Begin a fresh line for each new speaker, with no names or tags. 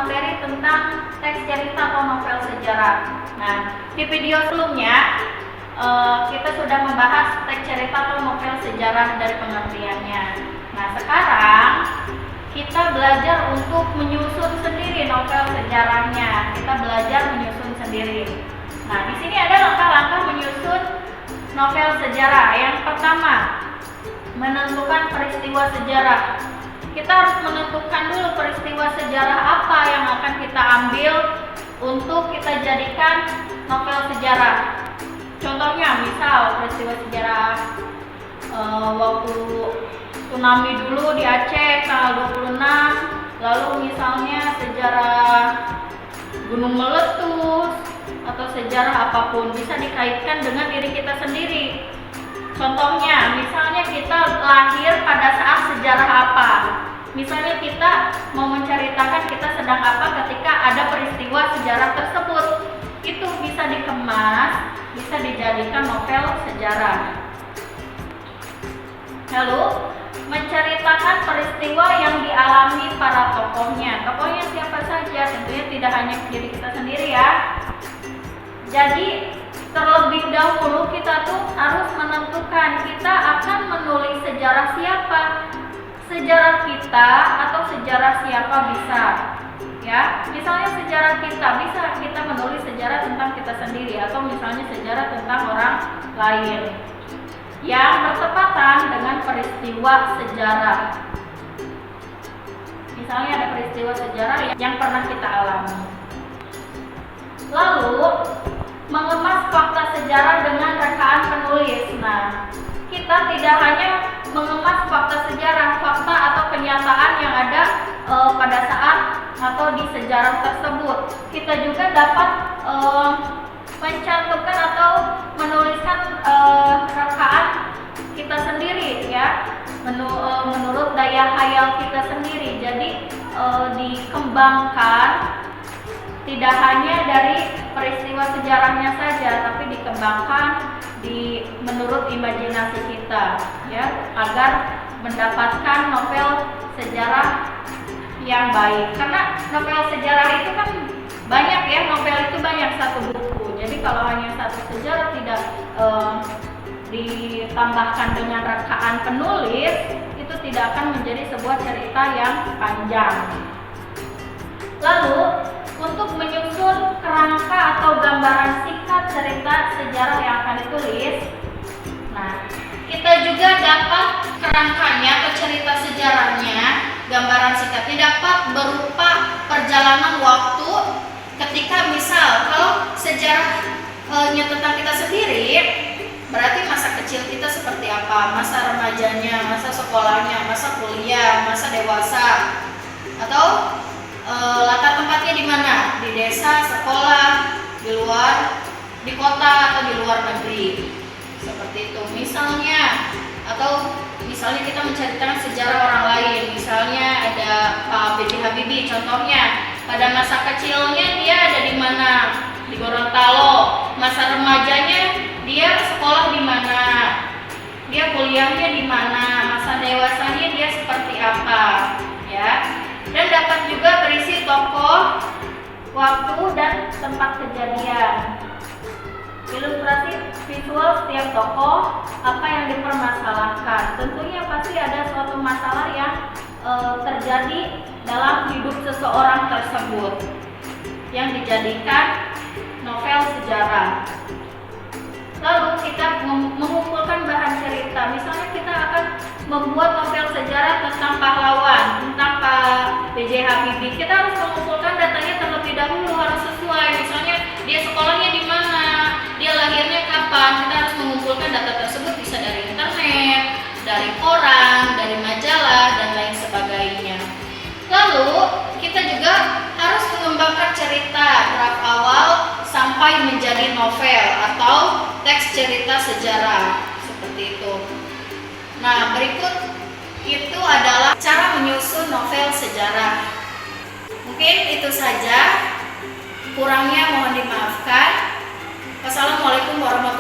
materi tentang teks cerita atau novel sejarah. Nah, di video sebelumnya kita sudah membahas teks cerita atau novel sejarah dari pengertiannya. Nah, sekarang kita belajar untuk menyusun sendiri novel sejarahnya. Kita belajar menyusun sendiri. Nah, di sini ada langkah-langkah menyusun novel sejarah. Yang pertama, menentukan peristiwa sejarah. Kita harus menentukan dulu peristiwa sejarah apa yang akan kita ambil untuk kita jadikan novel sejarah. Contohnya, misal peristiwa sejarah waktu tsunami dulu di Aceh tanggal 26, lalu misalnya sejarah gunung meletus atau sejarah apapun bisa dikaitkan dengan diri kita sendiri. Contohnya, misalnya kita lahir pada saat sejarah apa. Misalnya kita mau menceritakan kita sedang apa ketika ada peristiwa sejarah tersebut. Itu bisa dikemas, bisa dijadikan novel sejarah. Lalu, menceritakan peristiwa yang dialami para tokohnya. Tokohnya siapa saja? Tentunya tidak hanya diri kita sendiri ya. Jadi, terlebih dahulu kita tuh harus menentukan kita akan menulis sejarah siapa. Sejarah kita atau sejarah siapa bisa. Ya, misalnya sejarah kita bisa kita menulis sejarah tentang kita sendiri atau misalnya sejarah tentang orang lain yang bertepatan dengan peristiwa sejarah. Misalnya ada peristiwa sejarah yang pernah kita alami. Lalu, mengemas fakta sejarah dengan rekaan penulis. Nah, kita tidak hanya mengemas fakta sejarah, fakta atau kenyataan yang ada pada saat atau di sejarah tersebut. Kita juga dapat mencantumkan atau menuliskan rekaan kita sendiri ya, menurut daya hayal kita sendiri. Jadi dikembangkan tidak hanya dari peristiwa sejarahnya saja, tapi dikembangkan menurut imajinasi kita ya, agar mendapatkan novel sejarah yang baik. Karena novel sejarah itu kan banyak ya, novel itu banyak satu buku. Jadi kalau hanya satu sejarah tidak ditambahkan dengan rekaan penulis, itu tidak akan menjadi sebuah cerita yang panjang. Lalu, untuk menyusun kerangka atau gambaran singkat cerita sejarah yang akan ditulis, nah, kita juga dapat kerangkanya atau cerita sejarahnya, gambaran singkatnya dapat berupa perjalanan waktu ketika misal kalau sejarahnya tentang kita sendiri, berarti masa kecil kita seperti apa, masa remajanya, masa sekolahnya, masa kuliah, masa dewasa, atau latar tempatnya di mana, di desa, sekolah, di luar, di kota atau di luar negeri, seperti itu misalnya. Atau misalnya kita menceritakan sejarah orang lain, misalnya ada Pak B.J. Habibie, contohnya pada masa kecilnya dia ada di mana, di Gorontalo, masa remajanya dia sekolah di mana, dia kuliahnya di mana, masa dewasanya dia seperti apa ya. Dan dapat juga berisi tokoh, waktu, dan tempat kejadian. Ilustrasi visual setiap tokoh, apa yang dipermasalahkan. Tentunya pasti ada suatu masalah yang terjadi dalam hidup seseorang tersebut yang dijadikan novel sejarah. Lalu kita mengumpulkan bahan cerita. Misalnya kita akan membuat novel sejarah tentang pahlawan, tentang Pak B.J. Habibie. Kita harus mengumpulkan datanya terlebih dahulu, harus sesuai. Misalnya dia sekolahnya di mana, dia lahirnya kapan. Kita harus mengumpulkan data tersebut, bisa dari internet, dari koran, dari majalah, dan lain sebagainya. Lalu kita juga harus mengembangkan cerita draft awal sampai menjadi novel atau teks cerita sejarah, seperti itu. Nah, berikut itu adalah cara menyusun novel sejarah. Mungkin itu saja, kurangnya mohon dimaafkan. Wassalamualaikum warahmatullahi wabarakatuh.